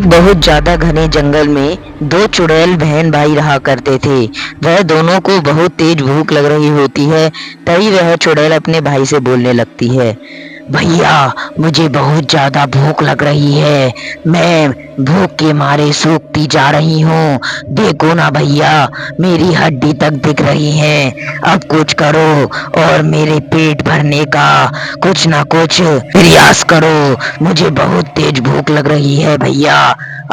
एक बहुत ज्यादा घने जंगल में दो चुड़ैल बहन भाई रहा करते थे। वह दोनों को बहुत तेज भूख लग रही होती है। तभी वह चुड़ैल अपने भाई से बोलने लगती है, भैया, मुझे बहुत ज्यादा भूख लग रही है। मैं भूख के मारे सूखती जा रही हूँ। देखो ना भैया, मेरी हड्डी तक दिख रही है। अब कुछ करो और मेरे पेट भरने का कुछ ना कुछ प्रयास करो। मुझे बहुत तेज भूख लग रही है भैया।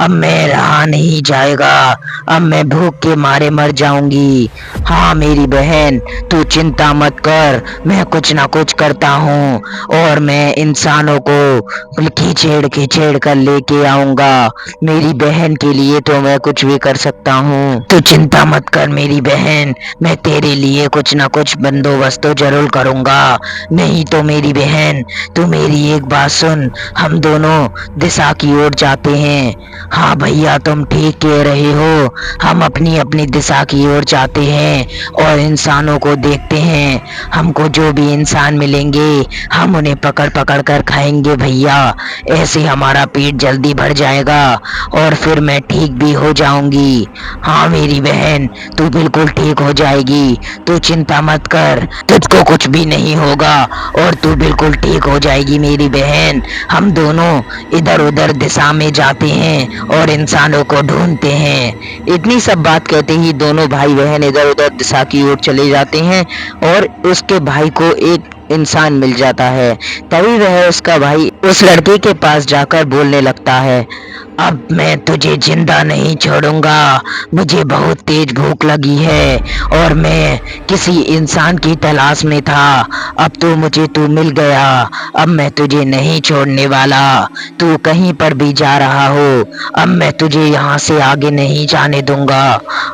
अब मैं रहा नहीं जाएगा। अब मैं भूख के मारे मर जाऊंगी। हाँ मेरी बहन, तू चिंता मत कर, मैं कुछ ना कुछ करता हूँ और मैं इंसानों को खींचेड़ खींचेड़ कर लेके आऊंगा। मेरी बहन के लिए तो मैं कुछ भी कर सकता हूँ। तू चिंता मत कर मेरी बहन, मैं तेरे लिए कुछ ना कुछ बंदोबस्त तो जरूर करूंगा। नहीं तो मेरी बहन, तू मेरी एक बात सुन, हम दोनों दिशा की ओर जाते हैं। हाँ भैया, तुम ठीक कह रहे हो, हम अपनी अपनी दिशा की ओर जाते हैं और इंसानों को देखते हैं। हमको जो भी इंसान मिलेंगे हम उन्हें पकड़ पकड़ कर खाएंगे भैया। ऐसे हमारा पेट जल्दी भर जाएगा और फिर मैं ठीक भी हो जाऊंगी। हाँ मेरी बहन, तू बिल्कुल ठीक हो जाएगी, तू चिंता मत कर, तुझको कुछ भी नहीं होगा और तू बिल्कुल ठीक हो जाएगी मेरी बहन। हम दोनों इधर उधर दिशा में जाते हैं और इंसानों को ढूंढते हैं। इतनी सब बात कहते ही दोनों भाई बहन इधर उधर दिशा की ओर चले जाते हैं और उसके भाई को एक इंसान मिल जाता है। तभी वह उसका भाई उस लड़के के पास जाकर बोलने लगता है, अब मैं तुझे जिंदा नहीं छोड़ूंगा। मुझे बहुत तेज भूख लगी है और मैं किसी इंसान की तलाश में था। अब तो मुझे तू मिल गया। अब मैं तुझे नहीं छोड़ने वाला। तू कहीं पर भी जा रहा हो, अब मैं तुझे यहाँ से आगे नहीं जाने दूंगा।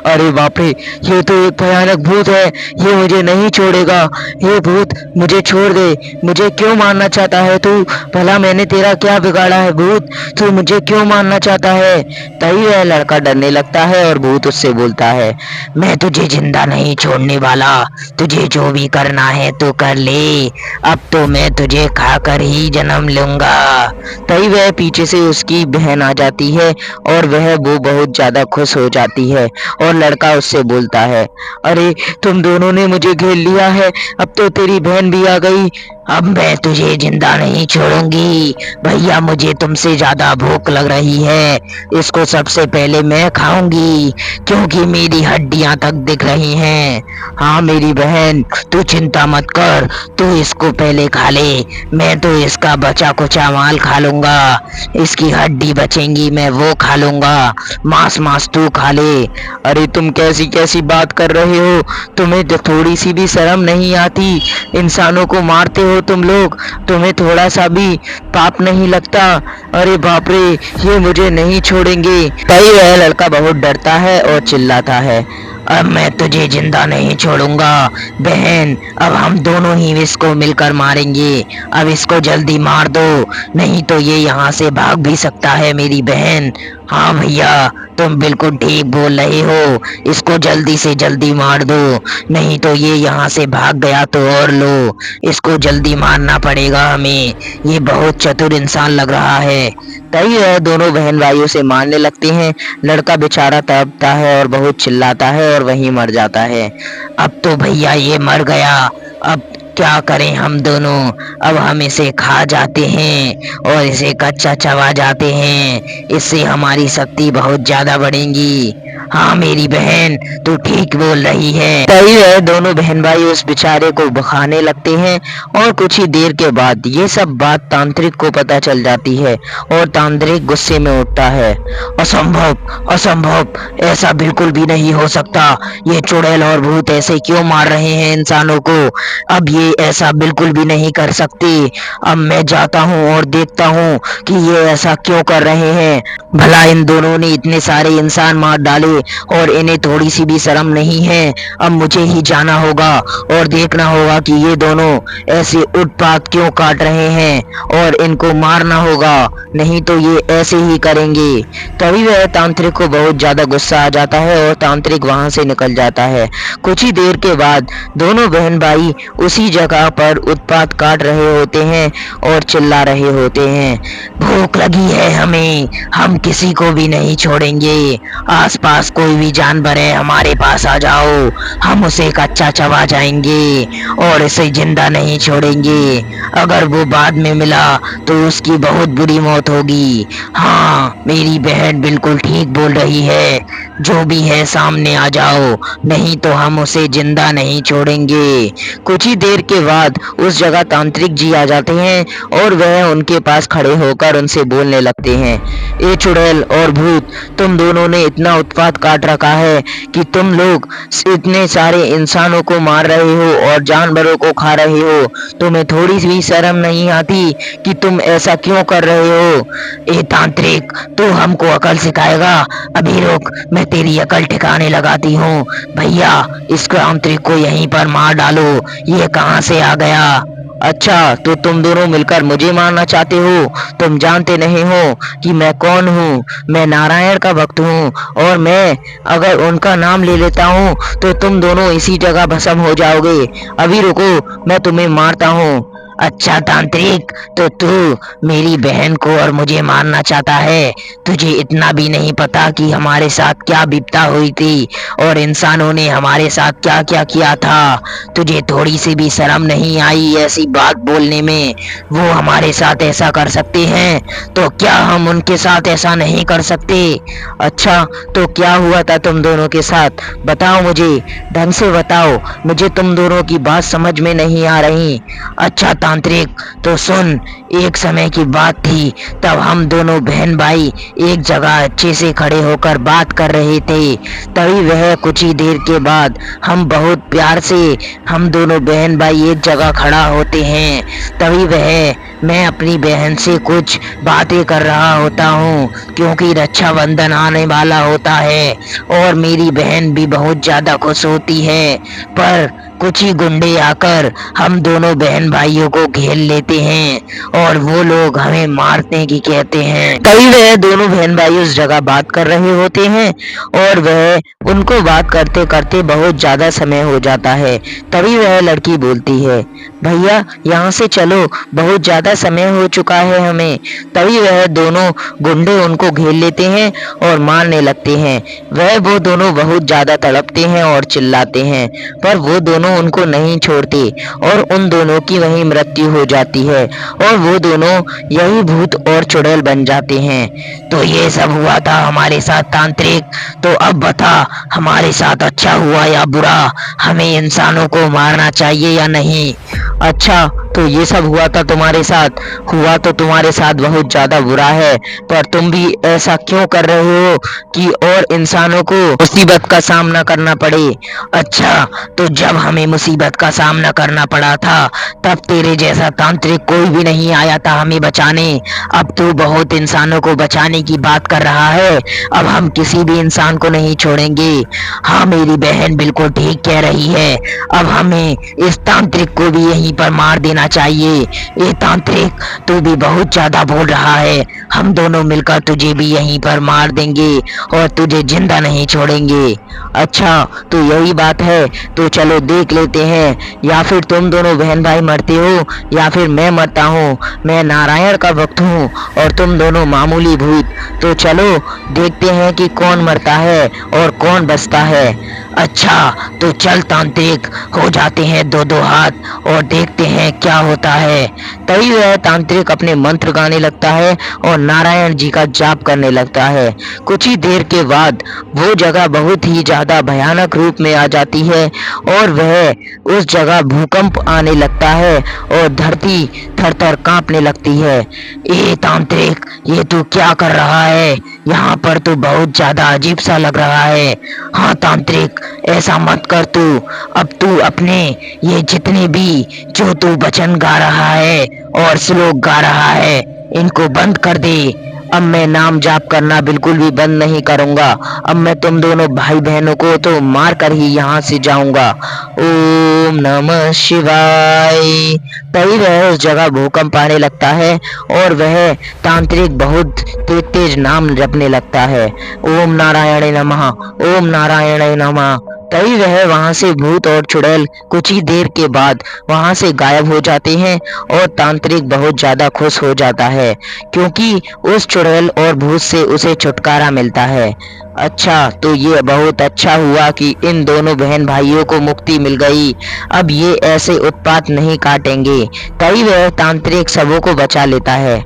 अरे बाप रे, ये तो एक भयानक भूत है, ये मुझे नहीं छोड़ेगा। हे भूत, मुझे छोड़ दे। मुझे क्यों मारना चाहता है तू? भला मैंने तेरा क्या बिगाड़ा है भूत? तू मुझे क्यों मारना चाहता है? तभी वह लड़का डरने लगता है और भूत उससे बोलता है, मैं तुझे जिंदा नहीं छोड़ने वाला। तुझे जो भी करना है तो कर ले। अब तो मैं तुझे खाकर ही जन्म लूंगा। तभी वह पीछे से उसकी बहन आ जाती है और वो बहुत ज्यादा खुश हो जाती है और लड़का उससे बोलता है, अरे तुम दोनों ने मुझे घेर लिया है, अब तो तेरी बहन भी आ गई। अब मैं तुझे जिंदा नहीं छोड़ूंगी भैया, मुझे तुमसे ज्यादा भूख लग रही है। इसको सबसे पहले मैं खाऊंगी क्योंकि मेरी हड्डियां तक दिख रही हैं। हाँ मेरी बहन, तू चिंता मत कर, तू इसको पहले खा ले। मैं तो इसका बचा कुचा माल खा लूंगा। इसकी हड्डी बचेंगी, मैं वो खा लूंगा। मांस मांस तू खा ले। अरे तुम कैसी कैसी बात कर रहे हो? तुम्हें थोड़ी सी भी शर्म नहीं आती? इंसानों को मारते हो तुम लोग, तुम्हें थोड़ा सा भी पाप नहीं लगता? अरे बाप रे, ये मुझे नहीं छोड़ेंगे। तभी वह लड़का बहुत डरता है और चिल्लाता है, अब मैं तुझे जिंदा नहीं छोड़ूंगा बहन। अब हम दोनों ही इसको मिलकर मारेंगे। अब इसको जल्दी मार दो, नहीं तो ये यहाँ से भाग भी सकता है मेरी बहन। हाँ भैया, तुम बिल्कुल ठीक बोल रहे हो, इसको जल्दी से जल्दी मार दो, नहीं तो ये यहाँ से भाग गया तो और लो, इसको जल्दी मारना पड़ेगा हमें। ये बहुत चतुर इंसान लग रहा है। तभी वह दोनों बहन भाइयों से मारने लगते हैं। लड़का बेचारा तड़पता है और बहुत चिल्लाता है और वहीं मर जाता है। अब तो भैया ये मर गया, अब क्या करें हम दोनों? अब हम इसे खा जाते हैं और इसे कच्चा चबा जाते हैं, इससे हमारी शक्ति बहुत ज्यादा बढ़ेगी। हाँ मेरी बहन, तू ठीक बोल रही है। तभी वह दोनों बहन भाई उस बेचारे को बखाने लगते हैं और कुछ ही देर के बाद ये सब बात तांत्रिक को पता चल जाती है और तांत्रिक गुस्से में उठता है, असंभव असंभव, ऐसा बिल्कुल भी नहीं हो सकता। ये चुड़ैल और भूत ऐसे क्यों मार रहे हैं इंसानों को? अब ये ऐसा बिल्कुल भी नहीं कर सकते। अब मैं जाता हूँ और देखता हूँ कि ये ऐसा क्यों कर रहे हैं। भला इन दोनों ने इतने सारे इंसान मार डाले और इन्हें थोड़ी सी भी शर्म नहीं है। अब मुझे ही जाना होगा और देखना होगा कि ये दोनों ऐसे उत्पात क्यों काट रहे हैं और इनको मारना होगा, नहीं तो ये ऐसे ही करेंगे। तभी वह तांत्रिक को बहुत ज्यादा गुस्सा आ जाता है और तांत्रिक वहां से निकल जाता है। कुछ ही देर के बाद दोनों बहन भाई उसी जगह पर उत्पात काट रहे होते हैं और चिल्ला रहे होते हैं, भूख लगी है हमें, हम किसी को भी नहीं छोड़ेंगे, आसपास कोई भी जानवर है हमारे पास आ जाओ, हम उसे कच्चा चबा जाएंगे और इसे जिंदा नहीं छोड़ेंगे, अगर वो बाद में मिला तो उसकी बहुत बुरी मौत होगी। हाँ, मेरी बहन बिल्कुल ठीक बोल रही है, जो भी है सामने आ जाओ, नहीं तो हम उसे जिंदा नहीं छोड़ेंगे। कुछ ही देर के बाद उस जगह तांत्रिक जी आ जाते हैं और वह उनके पास खड़े होकर उनसे बोलने लगते हैं, ए चुड़ैल और भूत, तुम दोनों ने इतना उत्पात काट रखा है कि तुम लोग इतने सारे इंसानों को मार रहे हो और जानवरों को खा रहे हो, तुम्हें थोड़ी भी शर्म नहीं आती कि तुम ऐसा क्यों कर रहे हो? ए तांत्रिक, तू हमको अकल सिखाएगा? अभी रुक, मैं तेरी अकल ठिकाने लगाती हूँ। भैया, इस तांत्रिक को यहीं पर मार डालो, ये कहाँ से आ गया? अच्छा, तो तुम दोनों मिलकर मुझे मारना चाहते हो? तुम जानते नहीं हो कि मैं कौन हूँ? मैं नारायण का भक्त हूँ और मैं अगर उनका नाम ले लेता हूँ तो तुम दोनों इसी जगह भस्म हो जाओगे। अभी रुको, मैं तुम्हें मारता हूँ। अच्छा तांत्रिक, तो तू मेरी बहन को और मुझे मारना चाहता है? तुझे इतना भी नहीं पता कि हमारे साथ क्या विपदा हुई थी और इंसानों ने हमारे साथ क्या क्या किया था? तुझे थोड़ी सी भी शर्म नहीं आई ऐसी बात बोलने में? वो हमारे साथ ऐसा कर सकते हैं तो क्या हम उनके साथ ऐसा नहीं कर सकते? अच्छा, तो क्या हुआ था तुम दोनों के साथ? बताओ मुझे, ढंग से बताओ, मुझे तुम दोनों की बात समझ में नहीं आ रही। अच्छा तांत्रिक, तो सुन, एक समय की बात थी, तब हम दोनों बहन भाई एक जगह अच्छे से खड़े होकर बात कर रहे थे। तभी वह कुछ ही देर के बाद हम बहुत प्यार से हम दोनों बहन भाई एक जगह खड़ा होते हैं। तभी मैं अपनी बहन से कुछ बातें कर रहा होता हूँ क्योंकि रक्षाबंधन आने वाला होता है और मेरी बहन भी बहुत ज्यादा खुश होती है, पर कुछ ही गुंडे आकर हम दोनों बहन भाइयों को घेर लेते हैं और वो लोग हमें मारने की कहते हैं। तभी वह दोनों बहन भाई उस जगह बात कर रहे होते हैं और वह उनको बात करते करते बहुत ज्यादा समय हो जाता है। तभी वह लड़की बोलती है, भैया यहाँ से चलो, बहुत ज्यादा समय हो चुका है हमें। तभी वह दोनों गुंडे उनको घेर लेते हैं और मारने लगते हैं। वो दोनों बहुत ज्यादा तड़पते हैं और चिल्लाते हैं, पर वो दोनों उनको नहीं छोड़ते और उन दोनों की वहीं मृत्यु हो जाती है और वो दोनों यही भूत और चुड़ैल बन जाते हैं। तो ये सब हुआ था हमारे साथ तांत्रिक, तो अब बता, हमारे साथ अच्छा हुआ या बुरा? हमें इंसानों को मारना चाहिए या नहीं? अच्छा, तो ये सब हुआ था तुम्हारे साथ? हुआ तो तुम्हारे साथ बहुत ज्यादा बुरा है, पर तुम भी ऐसा क्यों कर रहे हो कि और इंसानों को मुसीबत का सामना करना पड़े? अच्छा, तो जब हमें मुसीबत का सामना करना पड़ा था तब तेरे जैसा तांत्रिक कोई भी नहीं आया था हमें बचाने। अब तू बहुत इंसानों को बचाने की बात कर रहा है, अब हम किसी भी इंसान को नहीं छोड़ेंगे। हाँ, मेरी बहन बिल्कुल ठीक कह रही है, अब हमें इस तांत्रिक को भी यहीं पर मार देना चाहिए। ये तांत्रिक, तू भी बहुत ज्यादा बोल रहा है, हम दोनों मिलकर तुझे भी यहीं पर मार देंगे और तुझे जिंदा नहीं छोड़ेंगे। अच्छा, तो यही बात है, तो चलो देख लेते हैं, या फिर तुम दोनों बहन भाई मरते हो या फिर मैं मरता हूँ। मैं नारायण का भक्त हूँ और तुम दोनों मामूली भूत। तो चलो देखते हैं कि कौन मरता है और कौन बचता है। अच्छा, तो चल तांत्रिक, हो जाते हैं दो दो हाथ और देखते हैं क्या होता है। तभी वह तांत्रिक अपने मंत्र गाने लगता है और नारायण जी का जाप करने लगता है। कुछ ही देर के बाद वो जगह बहुत ही ज्यादा भयानक रूप में आ जाती है और वह उस जगह भूकंप आने लगता है और धरती थर-थर कांपने लगती है। ए तांत्रिक, ये तू क्या कर रहा है? यहाँ पर तो बहुत ज्यादा अजीब सा लग रहा है। हाँ तांत्रिक, ऐसा मत कर तू, अब तू अपने ये जितने भी जो तू वचन गा रहा है और श्लोक गा रहा है, इनको बंद कर दे। अब मैं नाम जाप करना बिल्कुल भी बंद नहीं करूंगा। अब मैं तुम दोनों भाई बहनों को तो मार कर ही यहाँ से जाऊंगा। ओम नमः शिवाय। तभी वह उस जगह भूकंप आने लगता है और वह तांत्रिक बहुत तेज तेज नाम जपने लगता है। ओम नारायण नमः, ओम नारायण नमः। तभी वह वहां से भूत और चुड़ैल कुछ ही देर के बाद वहां से गायब हो जाते हैं और तांत्रिक बहुत ज्यादा खुश हो जाता है क्योंकि उस चुड़ैल और भूत से उसे छुटकारा मिलता है। अच्छा, तो ये बहुत अच्छा हुआ कि इन दोनों बहन भाइयों को मुक्ति मिल गई। अब ये ऐसे उत्पात नहीं काटेंगे। तभी वह तांत्रिक सबों को बचा लेता है।